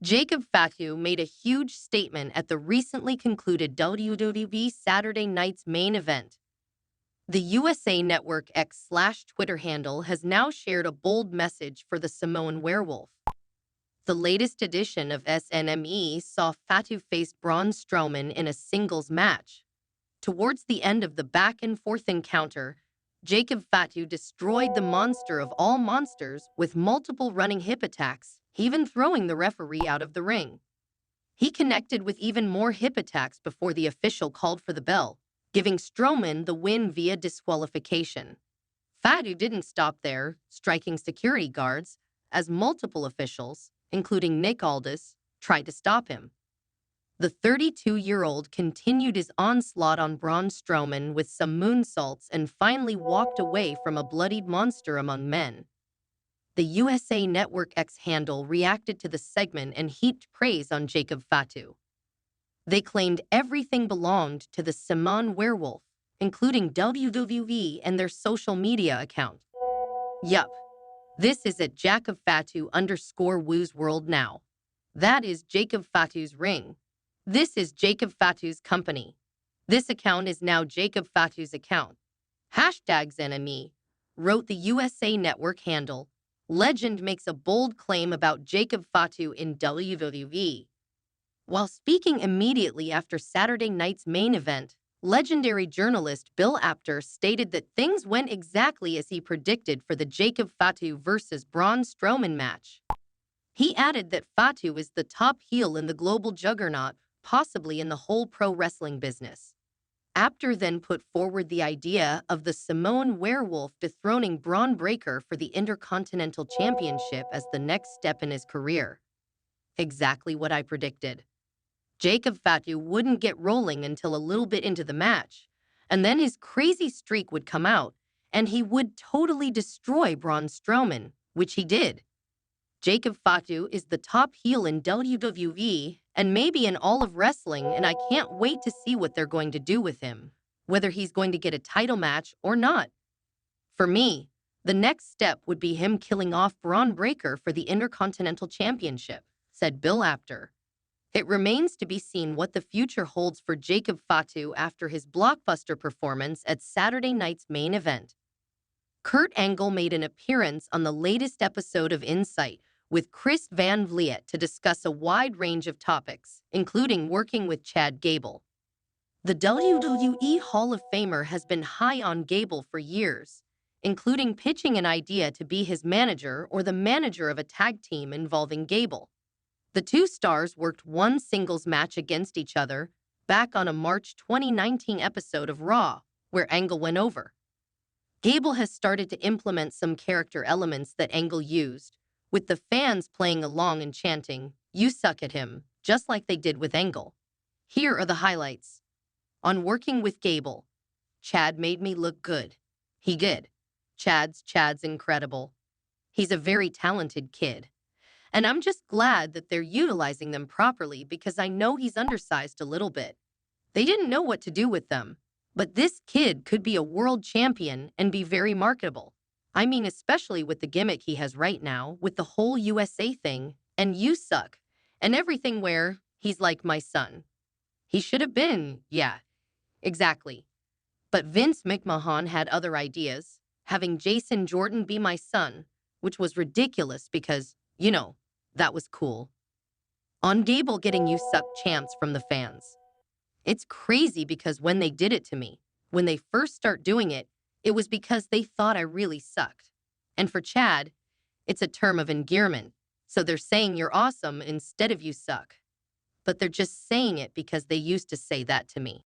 Jacob Fatu made a huge statement at the recently concluded WWE Saturday Night's main event. The USA Network X/Twitter handle has now shared a bold message for the Samoan werewolf. The latest edition of SNME saw Fatu face Braun Strowman in a singles match. Towards the end of the back-and-forth encounter, Jacob Fatu destroyed the monster of all monsters with multiple running hip attacks, even throwing the referee out of the ring. He connected with even more hip attacks before the official called for the bell, giving Strowman the win via disqualification. Fatu didn't stop there, striking security guards, as multiple officials, including Nick Aldis, tried to stop him. The 32-year-old continued his onslaught on Braun Strowman with some moonsaults and finally walked away from a bloodied monster among men. The USA Network X handle reacted to the segment and heaped praise on Jacob Fatu. They claimed everything belonged to the Samoan werewolf, including WWE and their social media account. Yup, this is at Jacob Fatu_Woo's world now. That is Jacob Fatu's ring. This is Jacob Fatu's company. This account is now Jacob Fatu's account. #ZenME, wrote the USA Network handle. Legend makes a bold claim about Jacob Fatu in WWE. While speaking immediately after Saturday night's main event, legendary journalist Bill Apter stated that things went exactly as he predicted for the Jacob Fatu versus Braun Strowman match. He added that Fatu is the top heel in the global juggernaut, possibly in the whole pro wrestling business. Apter then put forward the idea of the Samoan werewolf dethroning Braun Breaker for the Intercontinental Championship as the next step in his career. Exactly what I predicted. Jacob Fatu wouldn't get rolling until a little bit into the match, and then his crazy streak would come out, and he would totally destroy Braun Strowman, which he did. Jacob Fatu is the top heel in WWE and maybe in all of wrestling, and I can't wait to see what they're going to do with him, whether he's going to get a title match or not. For me, the next step would be him killing off Braun Breaker for the Intercontinental Championship, said Bill Apter. It remains to be seen what the future holds for Jacob Fatu after his blockbuster performance at Saturday night's main event. Kurt Angle made an appearance on the latest episode of Insight with Chris Van Vliet to discuss a wide range of topics, including working with Chad Gable. The WWE Hall of Famer has been high on Gable for years, including pitching an idea to be his manager or the manager of a tag team involving Gable. The two stars worked one singles match against each other back on a March 2019 episode of Raw, where Angle went over. Gable has started to implement some character elements that Angle used, with the fans playing along and chanting, "You suck at him," just like they did with Angle. Here are the highlights. On working with Gable, Chad made me look good. He did. Chad's incredible. He's a very talented kid. And I'm just glad that they're utilizing them properly because I know he's undersized a little bit. They didn't know what to do with them. But this kid could be a world champion and be very marketable. I mean, especially with the gimmick he has right now, with the whole USA thing, and "you suck," and everything where he's like my son. He should have been, yeah, exactly. But Vince McMahon had other ideas, having Jason Jordan be my son, which was ridiculous because, that was cool. On Gable getting "you suck" chants from the fans. It's crazy because when they did it to me, when they first start doing it, it was because they thought I really sucked. And for Chad, it's a term of endearment, so they're saying "you're awesome" instead of "you suck." But they're just saying it because they used to say that to me.